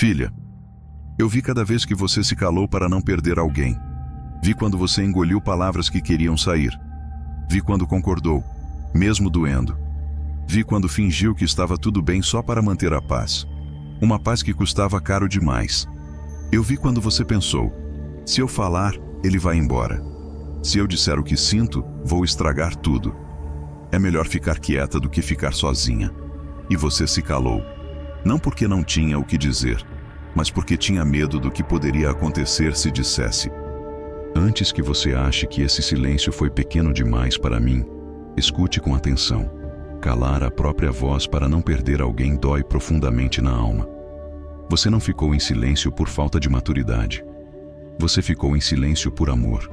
Filha, eu vi cada vez que você se calou para não perder alguém. Vi quando você engoliu palavras que queriam sair. Vi quando concordou, mesmo doendo. Vi quando fingiu que estava tudo bem só para manter a paz. Uma paz que custava caro demais. Eu vi quando você pensou: se eu falar, ele vai embora. Se eu disser o que sinto, vou estragar tudo. É melhor ficar quieta do que ficar sozinha. E você se calou. Não porque não tinha o que dizer, mas porque tinha medo do que poderia acontecer se dissesse. Antes que você ache que esse silêncio foi pequeno demais para mim, escute com atenção. Calar a própria voz para não perder alguém dói profundamente na alma. Você não ficou em silêncio por falta de maturidade. Você ficou em silêncio por amor,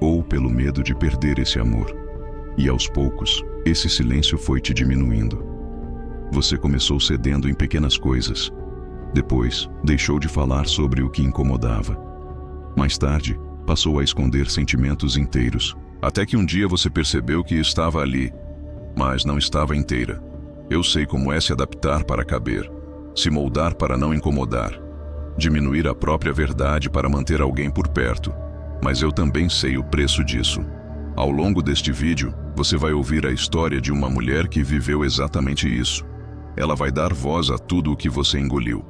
ou pelo medo de perder esse amor. E aos poucos, esse silêncio foi te diminuindo. Você começou cedendo em pequenas coisas. Depois, deixou de falar sobre o que incomodava. Mais tarde, passou a esconder sentimentos inteiros, até que um dia você percebeu que estava ali, mas não estava inteira. Eu sei como é se adaptar para caber, se moldar para não incomodar, diminuir a própria verdade para manter alguém por perto, mas eu também sei o preço disso. Ao longo deste vídeo, você vai ouvir a história de uma mulher que viveu exatamente isso. Ela vai dar voz a tudo o que você engoliu.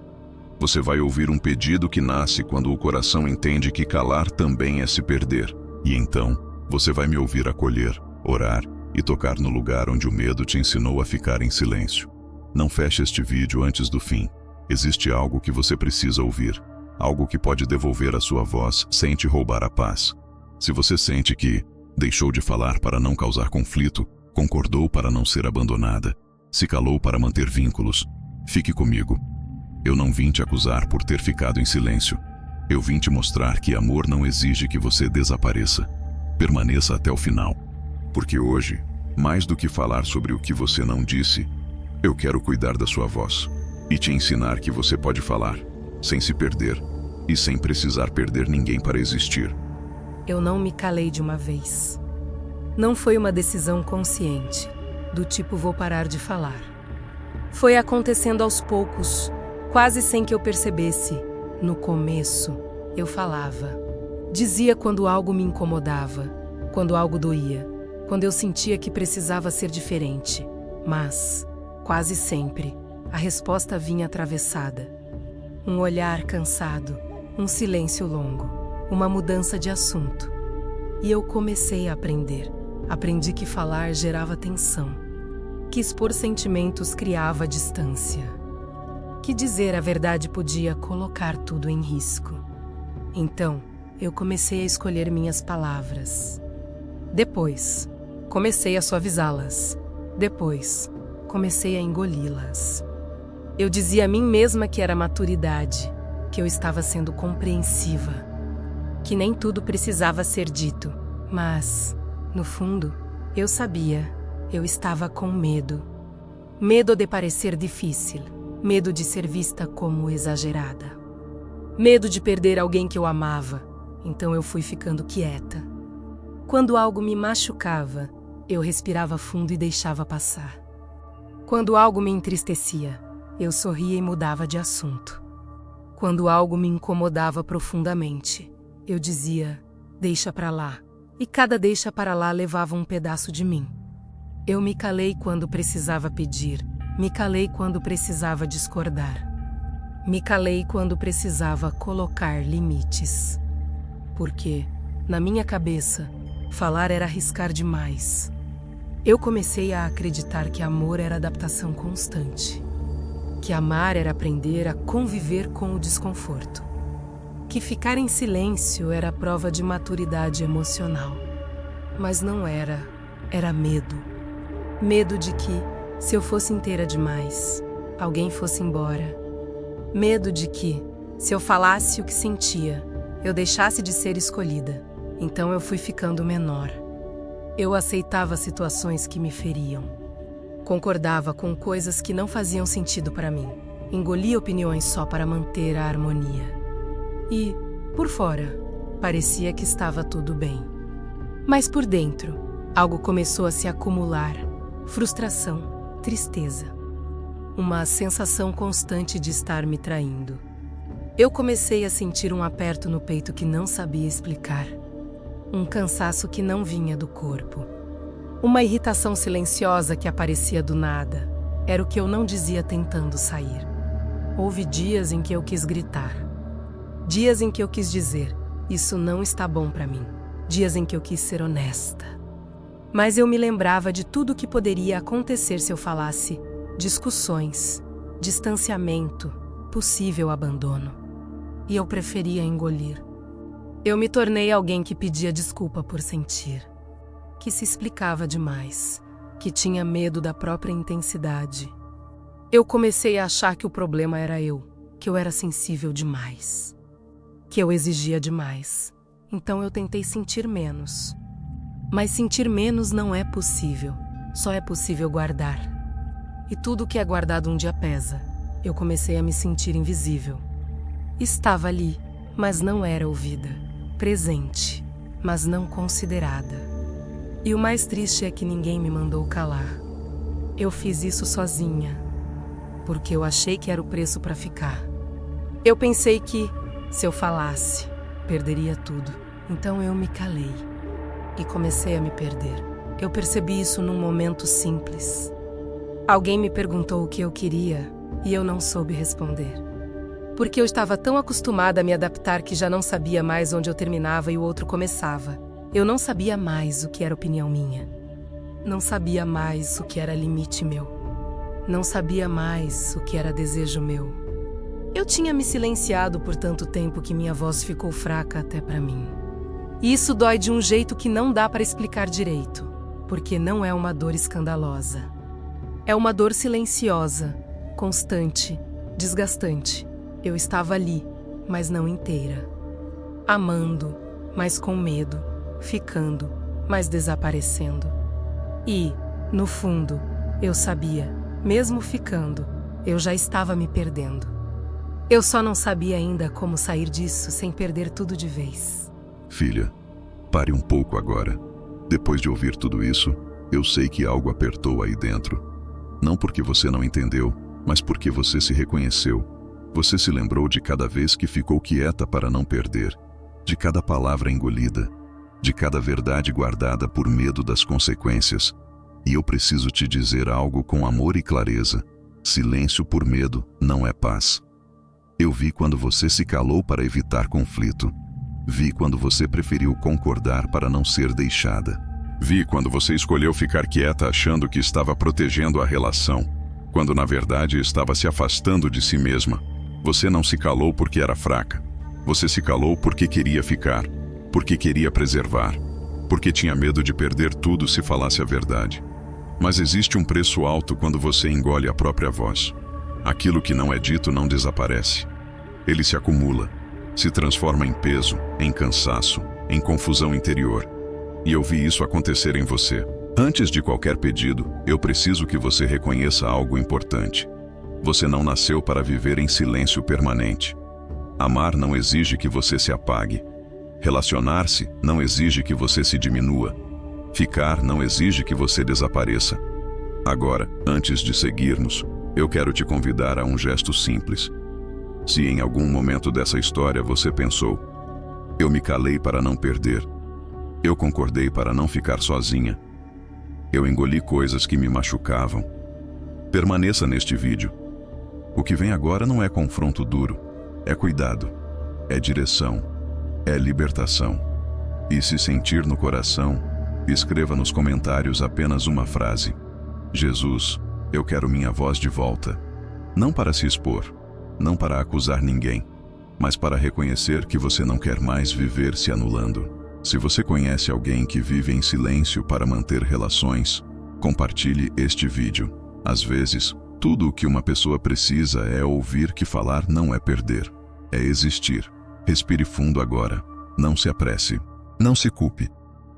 Você vai ouvir um pedido que nasce quando o coração entende que calar também é se perder. E então, você vai me ouvir acolher, orar e tocar no lugar onde o medo te ensinou a ficar em silêncio. Não feche este vídeo antes do fim. Existe algo que você precisa ouvir. Algo que pode devolver a sua voz sem te roubar a paz. Se você sente que deixou de falar para não causar conflito, concordou para não ser abandonada, se calou para manter vínculos, fique comigo. Eu não vim te acusar por ter ficado em silêncio. Eu vim te mostrar que amor não exige que você desapareça. Permaneça até o final. Porque hoje, mais do que falar sobre o que você não disse, eu quero cuidar da sua voz e te ensinar que você pode falar, sem se perder e sem precisar perder ninguém para existir. Eu não me calei de uma vez. Não foi uma decisão consciente, do tipo vou parar de falar. Foi acontecendo aos poucos, quase sem que eu percebesse. No começo, eu falava. Dizia quando algo me incomodava, quando algo doía, quando eu sentia que precisava ser diferente. Mas, quase sempre, a resposta vinha atravessada. Um olhar cansado, um silêncio longo, uma mudança de assunto. E eu comecei a aprender. Aprendi que falar gerava tensão, que expor sentimentos criava distância, que dizer a verdade podia colocar tudo em risco. Então, eu comecei a escolher minhas palavras. Depois, comecei a suavizá-las. Depois, comecei a engoli-las. Eu dizia a mim mesma que era maturidade, que eu estava sendo compreensiva, que nem tudo precisava ser dito. Mas, no fundo, eu sabia, eu estava com medo. Medo de parecer difícil. Medo de ser vista como exagerada. Medo de perder alguém que eu amava. Então eu fui ficando quieta. Quando algo me machucava, eu respirava fundo e deixava passar. Quando algo me entristecia, eu sorria e mudava de assunto. Quando algo me incomodava profundamente, eu dizia, deixa pra lá. E cada deixa para lá levava um pedaço de mim. Eu me calei quando precisava pedir. Me calei quando precisava discordar. Me calei quando precisava colocar limites. Porque, na minha cabeça, falar era arriscar demais. Eu comecei a acreditar que amor era adaptação constante. Que amar era aprender a conviver com o desconforto. Que ficar em silêncio era prova de maturidade emocional. Mas não era. Era medo. Medo de que, se eu fosse inteira demais, alguém fosse embora. Medo de que, se eu falasse o que sentia, eu deixasse de ser escolhida. Então eu fui ficando menor. Eu aceitava situações que me feriam. Concordava com coisas que não faziam sentido para mim. Engolia opiniões só para manter a harmonia. E, por fora, parecia que estava tudo bem. Mas por dentro, algo começou a se acumular. Frustração. Tristeza. Uma sensação constante de estar me traindo. Eu comecei a sentir um aperto no peito que não sabia explicar. Um cansaço que não vinha do corpo. Uma irritação silenciosa que aparecia do nada. Era o que eu não dizia tentando sair. Houve dias em que eu quis gritar. Dias em que eu quis dizer, isso não está bom para mim. Dias em que eu quis ser honesta. Mas eu me lembrava de tudo o que poderia acontecer se eu falasse. Discussões, distanciamento, possível abandono. E eu preferia engolir. Eu me tornei alguém que pedia desculpa por sentir. Que se explicava demais. Que tinha medo da própria intensidade. Eu comecei a achar que o problema era eu. Que eu era sensível demais. Que eu exigia demais. Então eu tentei sentir menos. Mas sentir menos não é possível. Só é possível guardar. E tudo que é guardado um dia pesa. Eu comecei a me sentir invisível. Estava ali, mas não era ouvida. Presente, mas não considerada. E o mais triste é que ninguém me mandou calar. Eu fiz isso sozinha. Porque eu achei que era o preço para ficar. Eu pensei que, se eu falasse, perderia tudo. Então eu me calei. E comecei a me perder. Eu percebi isso num momento simples. Alguém me perguntou o que eu queria e eu não soube responder. Porque eu estava tão acostumada a me adaptar que já não sabia mais onde eu terminava e o outro começava. Eu não sabia mais o que era opinião minha. Não sabia mais o que era limite meu. Não sabia mais o que era desejo meu. Eu tinha me silenciado por tanto tempo que minha voz ficou fraca até para mim. E isso dói de um jeito que não dá para explicar direito, porque não é uma dor escandalosa. É uma dor silenciosa, constante, desgastante. Eu estava ali, mas não inteira. Amando, mas com medo. Ficando, mas desaparecendo. E, no fundo, eu sabia, mesmo ficando, eu já estava me perdendo. Eu só não sabia ainda como sair disso sem perder tudo de vez. Filha, pare um pouco agora. Depois de ouvir tudo isso, eu sei que algo apertou aí dentro. Não porque você não entendeu, mas porque você se reconheceu. Você se lembrou de cada vez que ficou quieta para não perder, de cada palavra engolida, de cada verdade guardada por medo das consequências. E eu preciso te dizer algo com amor e clareza. Silêncio por medo não é paz. Eu vi quando você se calou para evitar conflito. Vi quando você preferiu concordar para não ser deixada. Vi quando você escolheu ficar quieta achando que estava protegendo a relação, quando na verdade estava se afastando de si mesma. Você não se calou porque era fraca. Você se calou porque queria ficar, porque queria preservar, porque tinha medo de perder tudo se falasse a verdade. Mas existe um preço alto quando você engole a própria voz. Aquilo que não é dito não desaparece. Ele se acumula, se transforma em peso, em cansaço, em confusão interior. E eu vi isso acontecer em você. Antes de qualquer pedido, eu preciso que você reconheça algo importante. Você não nasceu para viver em silêncio permanente. Amar não exige que você se apague. Relacionar-se não exige que você se diminua. Ficar não exige que você desapareça. Agora, antes de seguirmos, eu quero te convidar a um gesto simples. Se em algum momento dessa história você pensou, eu me calei para não perder, eu concordei para não ficar sozinha, eu engoli coisas que me machucavam, permaneça neste vídeo. O que vem agora não é confronto duro, é cuidado, é direção, é libertação. E se sentir no coração, escreva nos comentários apenas uma frase: Jesus, eu quero minha voz de volta. Não para se expor, não para acusar ninguém, mas para reconhecer que você não quer mais viver se anulando. Se você conhece alguém que vive em silêncio para manter relações, compartilhe este vídeo. Às vezes, tudo o que uma pessoa precisa é ouvir que falar não é perder, é existir. Respire fundo agora. Não se apresse. Não se culpe.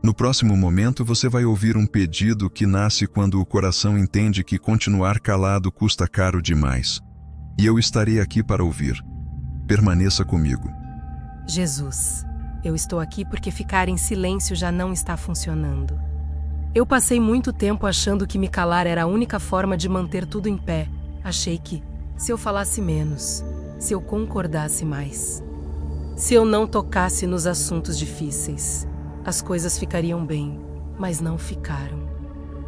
No próximo momento você vai ouvir um pedido que nasce quando o coração entende que continuar calado custa caro demais. E eu estarei aqui para ouvir. Permaneça comigo. Jesus, eu estou aqui porque ficar em silêncio já não está funcionando. Eu passei muito tempo achando que me calar era a única forma de manter tudo em pé. Achei que, se eu falasse menos, se eu concordasse mais. Se eu não tocasse nos assuntos difíceis, as coisas ficariam bem, mas não ficaram.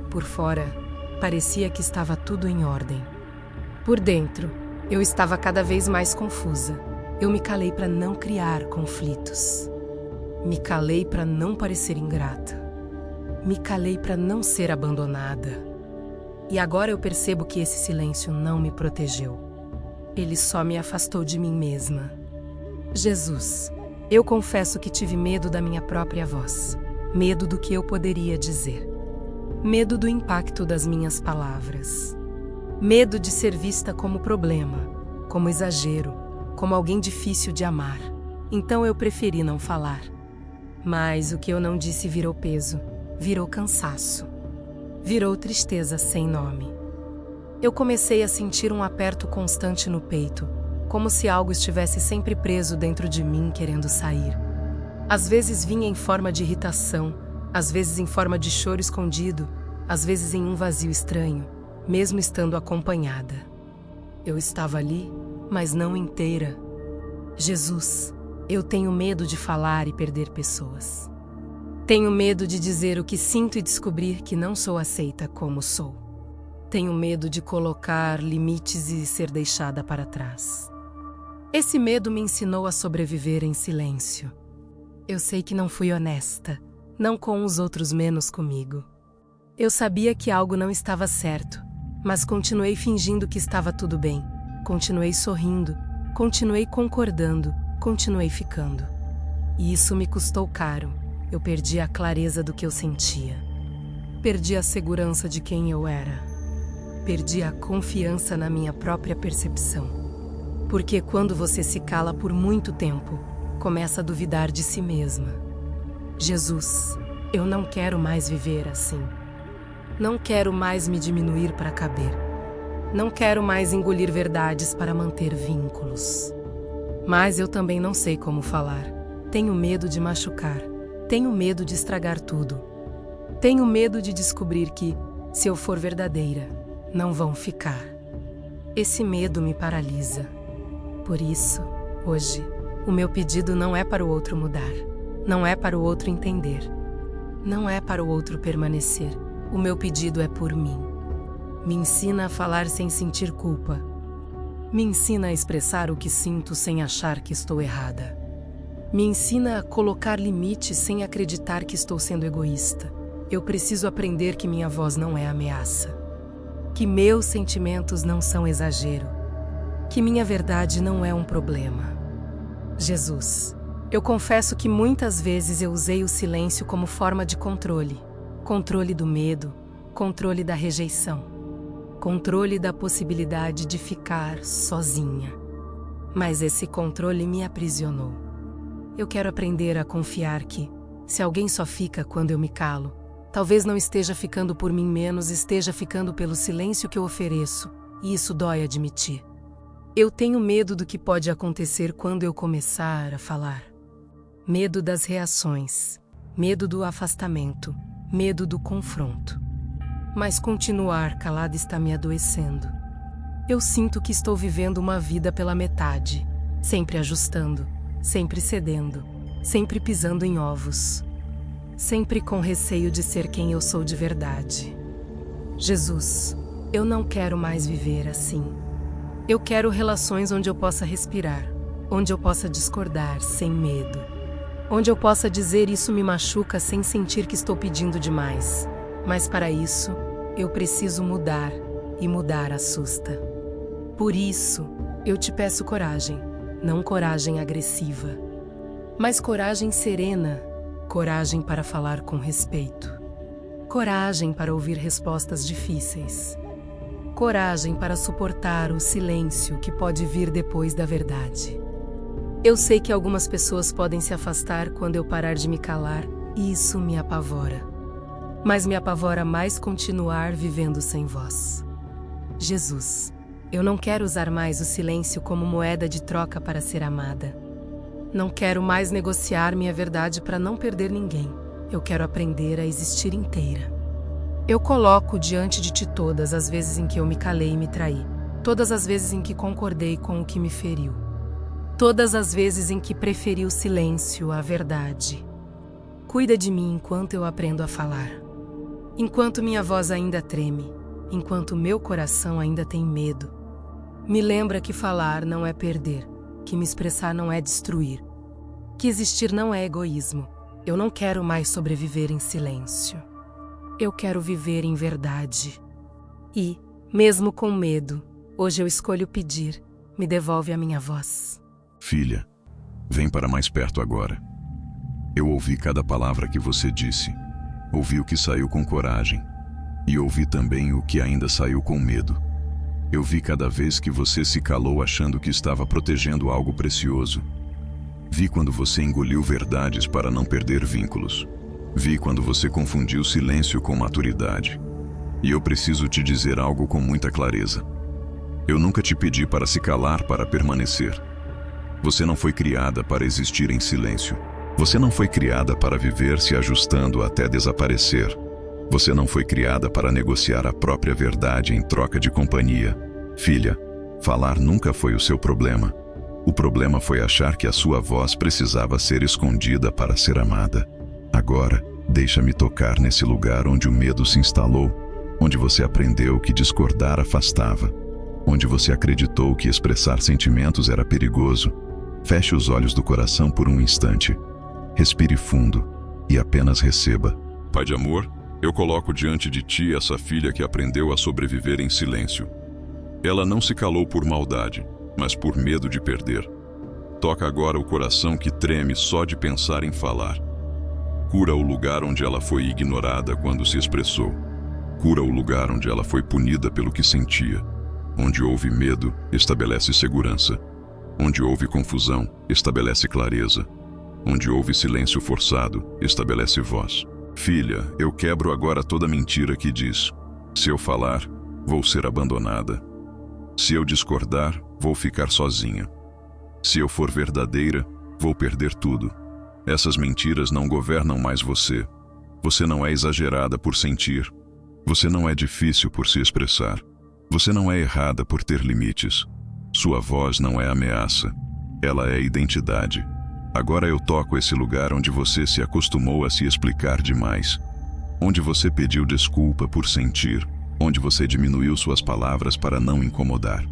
Por fora, parecia que estava tudo em ordem. Por dentro, eu estava cada vez mais confusa. Eu me calei para não criar conflitos. Me calei para não parecer ingrata. Me calei para não ser abandonada. E agora eu percebo que esse silêncio não me protegeu. Ele só me afastou de mim mesma. Jesus, eu confesso que tive medo da minha própria voz. Medo do que eu poderia dizer. Medo do impacto das minhas palavras. Medo de ser vista como problema, como exagero, como alguém difícil de amar. Então eu preferi não falar. Mas o que eu não disse virou peso, virou cansaço. Virou tristeza sem nome. Eu comecei a sentir um aperto constante no peito, como se algo estivesse sempre preso dentro de mim querendo sair. Às vezes vinha em forma de irritação, às vezes em forma de choro escondido, às vezes em um vazio estranho, mesmo estando acompanhada. Eu estava ali, mas não inteira. Jesus, eu tenho medo de falar e perder pessoas. Tenho medo de dizer o que sinto e descobrir que não sou aceita como sou. Tenho medo de colocar limites e ser deixada para trás. Esse medo me ensinou a sobreviver em silêncio. Eu sei que não fui honesta, não com os outros menos comigo. Eu sabia que algo não estava certo, mas continuei fingindo que estava tudo bem. Continuei sorrindo, continuei concordando, continuei ficando. E isso me custou caro. Eu perdi a clareza do que eu sentia. Perdi a segurança de quem eu era. Perdi a confiança na minha própria percepção. Porque quando você se cala por muito tempo, começa a duvidar de si mesma. Jesus, eu não quero mais viver assim. Não quero mais me diminuir para caber. Não quero mais engolir verdades para manter vínculos. Mas eu também não sei como falar. Tenho medo de machucar. Tenho medo de estragar tudo. Tenho medo de descobrir que, se eu for verdadeira, não vão ficar. Esse medo me paralisa. Por isso, hoje, o meu pedido não é para o outro mudar. Não é para o outro entender. Não é para o outro permanecer. O meu pedido é por mim. Me ensina a falar sem sentir culpa. Me ensina a expressar o que sinto sem achar que estou errada. Me ensina a colocar limites sem acreditar que estou sendo egoísta. Eu preciso aprender que minha voz não é ameaça. Que meus sentimentos não são exagero. Que minha verdade não é um problema. Jesus, eu confesso que muitas vezes eu usei o silêncio como forma de controle. Controle do medo, controle da rejeição. Controle da possibilidade de ficar sozinha. Mas esse controle me aprisionou. Eu quero aprender a confiar que, se alguém só fica quando eu me calo, talvez não esteja ficando por mim menos, esteja ficando pelo silêncio que eu ofereço, e isso dói admitir. Eu tenho medo do que pode acontecer quando eu começar a falar. Medo das reações, medo do afastamento, medo do confronto. Mas continuar calada está me adoecendo. Eu sinto que estou vivendo uma vida pela metade, sempre ajustando, sempre cedendo, sempre pisando em ovos, sempre com receio de ser quem eu sou de verdade. Jesus, eu não quero mais viver assim. Eu quero relações onde eu possa respirar, onde eu possa discordar sem medo, onde eu possa dizer isso me machuca sem sentir que estou pedindo demais. Mas para isso, eu preciso mudar, e mudar assusta. Por isso, eu te peço coragem, não coragem agressiva, mas coragem serena, coragem para falar com respeito, coragem para ouvir respostas difíceis, coragem para suportar o silêncio que pode vir depois da verdade. Eu sei que algumas pessoas podem se afastar quando eu parar de me calar, e isso me apavora. Mas me apavora mais continuar vivendo sem voz. Jesus, eu não quero usar mais o silêncio como moeda de troca para ser amada. Não quero mais negociar minha verdade para não perder ninguém. Eu quero aprender a existir inteira. Eu coloco diante de ti todas as vezes em que eu me calei e me traí. Todas as vezes em que concordei com o que me feriu. Todas as vezes em que preferi o silêncio à verdade. Cuida de mim enquanto eu aprendo a falar. Enquanto minha voz ainda treme. Enquanto meu coração ainda tem medo. Me lembra que falar não é perder. Que me expressar não é destruir. Que existir não é egoísmo. Eu não quero mais sobreviver em silêncio. Eu quero viver em verdade. E, mesmo com medo, hoje eu escolho pedir. Me devolve a minha voz. Filha, vem para mais perto agora. Eu ouvi cada palavra que você disse. Ouvi o que saiu com coragem. E ouvi também o que ainda saiu com medo. Eu vi cada vez que você se calou achando que estava protegendo algo precioso. Vi quando você engoliu verdades para não perder vínculos. Vi quando você confundiu silêncio com maturidade. E eu preciso te dizer algo com muita clareza. Eu nunca te pedi para se calar para permanecer. Você não foi criada para existir em silêncio. Você não foi criada para viver se ajustando até desaparecer. Você não foi criada para negociar a própria verdade em troca de companhia. Filha, falar nunca foi o seu problema. O problema foi achar que a sua voz precisava ser escondida para ser amada. Agora, deixa-me tocar nesse lugar onde o medo se instalou, onde você aprendeu que discordar afastava, onde você acreditou que expressar sentimentos era perigoso. Feche os olhos do coração por um instante. Respire fundo e apenas receba. Pai de amor, eu coloco diante de ti essa filha que aprendeu a sobreviver em silêncio. Ela não se calou por maldade, mas por medo de perder. Toca agora o coração que treme só de pensar em falar. Cura o lugar onde ela foi ignorada quando se expressou. Cura o lugar onde ela foi punida pelo que sentia. Onde houve medo, estabelece segurança. Onde houve confusão, estabelece clareza. Onde houve silêncio forçado, estabelece voz. Filha, eu quebro agora toda mentira que diz: se eu falar, vou ser abandonada. Se eu discordar, vou ficar sozinha. Se eu for verdadeira, vou perder tudo. Essas mentiras não governam mais você. Você não é exagerada por sentir. Você não é difícil por se expressar. Você não é errada por ter limites. Sua voz não é ameaça. Ela é identidade. Agora eu toco esse lugar onde você se acostumou a se explicar demais. Onde você pediu desculpa por sentir. Onde você diminuiu suas palavras para não incomodar.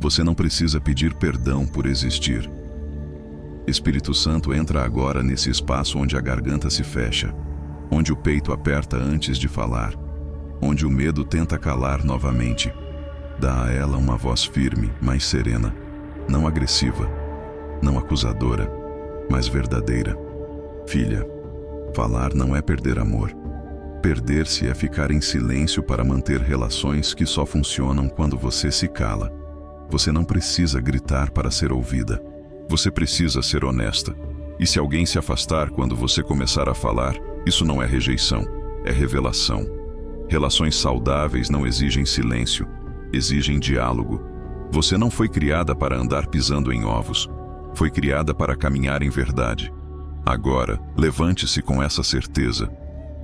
Você não precisa pedir perdão por existir. Espírito Santo entra agora nesse espaço onde a garganta se fecha. Onde o peito aperta antes de falar. Onde o medo tenta calar novamente. Dá a ela uma voz firme, mais serena. Não agressiva. Não acusadora. Mas verdadeira. Filha, falar não é perder amor. Perder-se é ficar em silêncio para manter relações que só funcionam quando você se cala. Você não precisa gritar para ser ouvida. Você precisa ser honesta. E se alguém se afastar quando você começar a falar, isso não é rejeição, é revelação. Relações saudáveis não exigem silêncio, exigem diálogo. Você não foi criada para andar pisando em ovos. Foi criada para caminhar em verdade. Agora, levante-se com essa certeza.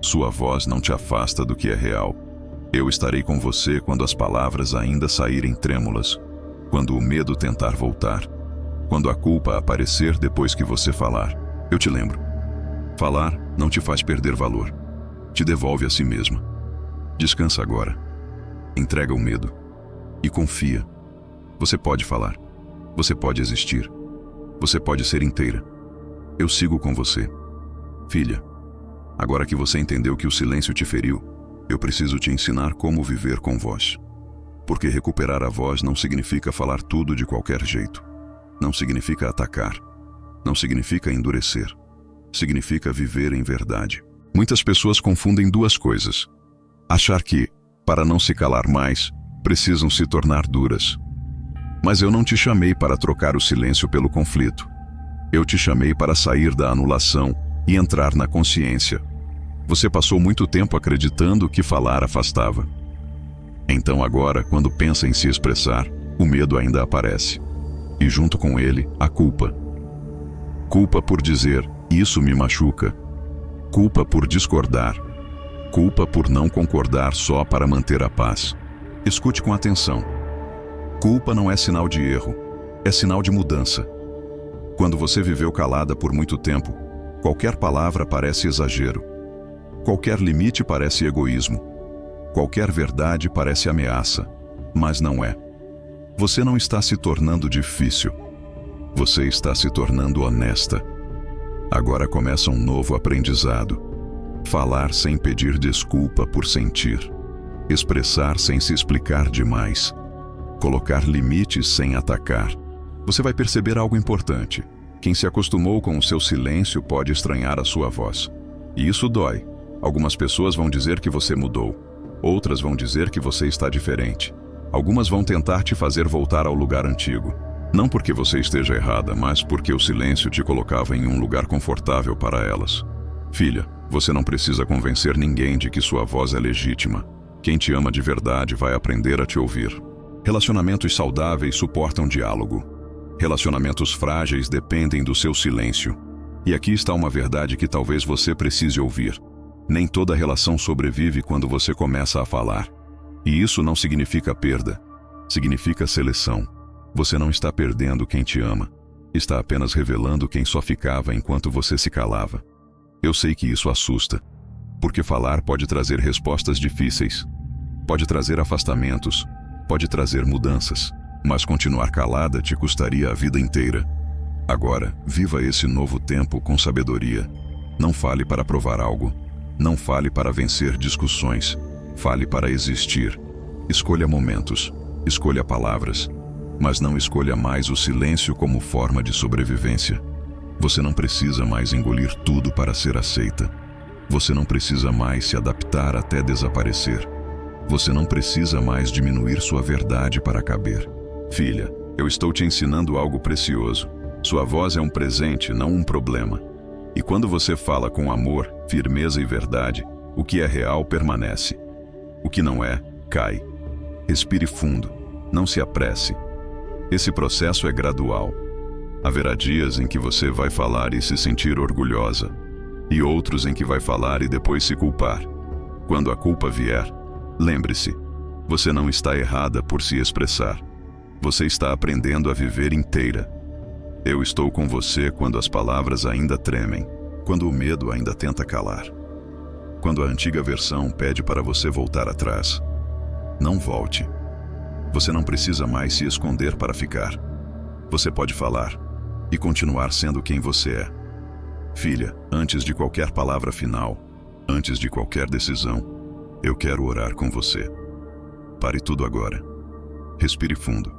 Sua voz não te afasta do que é real. Eu estarei com você quando as palavras ainda saírem trêmulas. Quando o medo tentar voltar. Quando a culpa aparecer depois que você falar. Eu te lembro. Falar não te faz perder valor. Te devolve a si mesma. Descansa agora. Entrega o medo. E confia. Você pode falar. Você pode existir. Você pode ser inteira. Eu sigo com você. Filha, agora que você entendeu que o silêncio te feriu, eu preciso te ensinar como viver com voz. Porque recuperar a voz não significa falar tudo de qualquer jeito. Não significa atacar. Não significa endurecer. Significa viver em verdade. Muitas pessoas confundem duas coisas. Achar que, para não se calar mais, precisam se tornar duras. Mas eu não te chamei para trocar o silêncio pelo conflito. Eu te chamei para sair da anulação e entrar na consciência. Você passou muito tempo acreditando que falar afastava. Então agora, quando pensa em se expressar, o medo ainda aparece. E junto com ele, a culpa. Culpa por dizer, isso me machuca. Culpa por discordar. Culpa por não concordar só para manter a paz. Escute com atenção. Culpa não é sinal de erro, é sinal de mudança. Quando você viveu calada por muito tempo, qualquer palavra parece exagero. Qualquer limite parece egoísmo. Qualquer verdade parece ameaça, mas não é. Você não está se tornando difícil. Você está se tornando honesta. Agora começa um novo aprendizado. Falar sem pedir desculpa por sentir. Expressar sem se explicar demais. Colocar limites sem atacar. Você vai perceber algo importante. Quem se acostumou com o seu silêncio pode estranhar a sua voz. E isso dói. Algumas pessoas vão dizer que você mudou. Outras vão dizer que você está diferente. Algumas vão tentar te fazer voltar ao lugar antigo. Não porque você esteja errada, mas porque o silêncio te colocava em um lugar confortável para elas. Filha, você não precisa convencer ninguém de que sua voz é legítima. Quem te ama de verdade vai aprender a te ouvir. Relacionamentos saudáveis suportam diálogo. Relacionamentos frágeis dependem do seu silêncio. E aqui está uma verdade que talvez você precise ouvir. Nem toda relação sobrevive quando você começa a falar. E isso não significa perda. Significa seleção. Você não está perdendo quem te ama. Está apenas revelando quem só ficava enquanto você se calava. Eu sei que isso assusta. Porque falar pode trazer respostas difíceis. Pode trazer afastamentos. Pode trazer mudanças. Mas continuar calada te custaria a vida inteira. Agora, viva esse novo tempo com sabedoria. Não fale para provar algo. Não fale para vencer discussões. Fale para existir. Escolha momentos. Escolha palavras. Mas não escolha mais o silêncio como forma de sobrevivência. Você não precisa mais engolir tudo para ser aceita. Você não precisa mais se adaptar até desaparecer. Você não precisa mais diminuir sua verdade para caber. Filha, eu estou te ensinando algo precioso. Sua voz é um presente, não um problema. E quando você fala com amor, firmeza e verdade, o que é real permanece. O que não é, cai. Respire fundo. Não se apresse. Esse processo é gradual. Haverá dias em que você vai falar e se sentir orgulhosa, e outros em que vai falar e depois se culpar. Quando a culpa vier, lembre-se, você não está errada por se expressar. Você está aprendendo a viver inteira. Eu estou com você quando as palavras ainda tremem, quando o medo ainda tenta calar. Quando a antiga versão pede para você voltar atrás. Não volte. Você não precisa mais se esconder para ficar. Você pode falar e continuar sendo quem você é. Filha, antes de qualquer palavra final, antes de qualquer decisão, eu quero orar com você. Pare tudo agora. Respire fundo.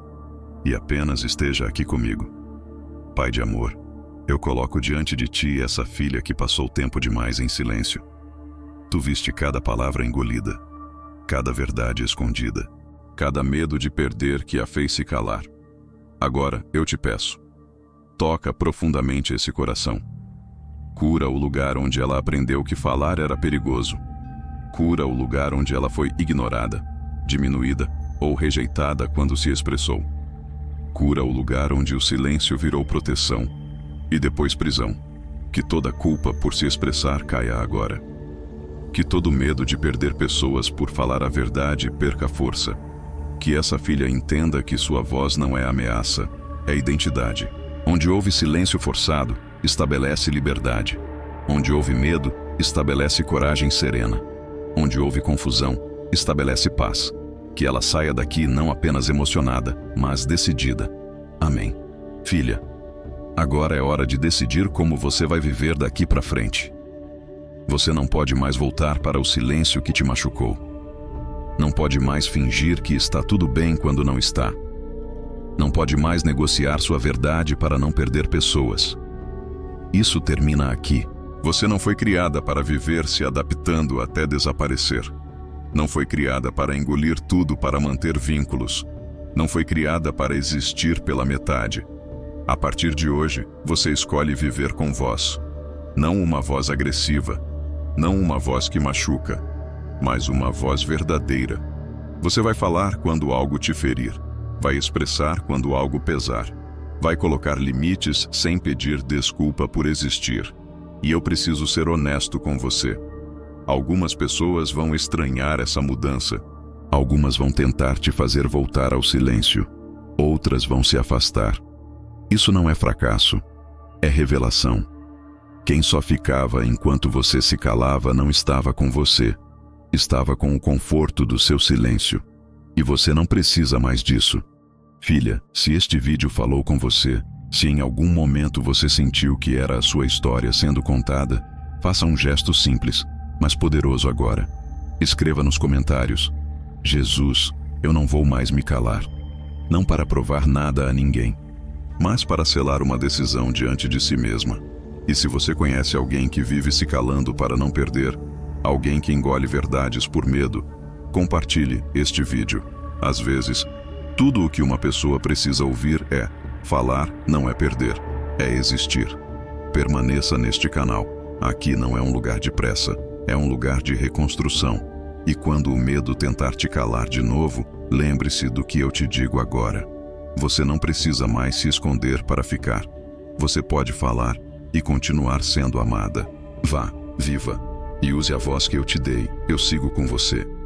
E apenas esteja aqui comigo. Pai de amor, eu coloco diante de ti essa filha que passou tempo demais em silêncio. Tu viste cada palavra engolida, cada verdade escondida, cada medo de perder que a fez se calar. Agora eu te peço, toca profundamente esse coração. Cura o lugar onde ela aprendeu que falar era perigoso. Cura o lugar onde ela foi ignorada, diminuída ou rejeitada quando se expressou. Cura o lugar onde o silêncio virou proteção e depois prisão. Que toda culpa por se expressar caia agora. Que todo medo de perder pessoas por falar a verdade perca força. Que essa filha entenda que sua voz não é ameaça, é identidade. Onde houve silêncio forçado, estabelece liberdade. Onde houve medo, estabelece coragem serena. Onde houve confusão, estabelece paz. Que ela saia daqui não apenas emocionada, mas decidida. Amém. Filha, agora é hora de decidir como você vai viver daqui para frente. Você não pode mais voltar para o silêncio que te machucou. Não pode mais fingir que está tudo bem quando não está. Não pode mais negociar sua verdade para não perder pessoas. Isso termina aqui. Você não foi criada para viver se adaptando até desaparecer. Não foi criada para engolir tudo para manter vínculos. Não foi criada para existir pela metade. A partir de hoje, você escolhe viver com voz. Não uma voz agressiva. Não uma voz que machuca. Mas uma voz verdadeira. Você vai falar quando algo te ferir. Vai expressar quando algo pesar. Vai colocar limites sem pedir desculpa por existir. E eu preciso ser honesto com você. Algumas pessoas vão estranhar essa mudança. Algumas vão tentar te fazer voltar ao silêncio. outras vão se afastar. Isso não é fracasso, é revelação. Quem só ficava enquanto você se calava não estava com você, estava com o conforto do seu silêncio. E você não precisa mais disso. Filha, se este vídeo falou com você, se em algum momento você sentiu que era a sua história sendo contada, faça um gesto simples, mas poderoso agora. Escreva nos comentários: Jesus, eu não vou mais me calar. Não para provar nada a ninguém, mas para selar uma decisão diante de si mesma. E se você conhece alguém que vive se calando para não perder, alguém que engole verdades por medo, compartilhe este vídeo. Às vezes, tudo o que uma pessoa precisa ouvir é: falar não é perder, é existir. Permaneça neste canal. Aqui não é um lugar de pressa, é um lugar de reconstrução. E quando o medo tentar te calar de novo, lembre-se do que eu te digo agora. Você não precisa mais se esconder para ficar. Você pode falar e continuar sendo amada. Vá, viva, e use a voz que eu te dei. Eu sigo com você.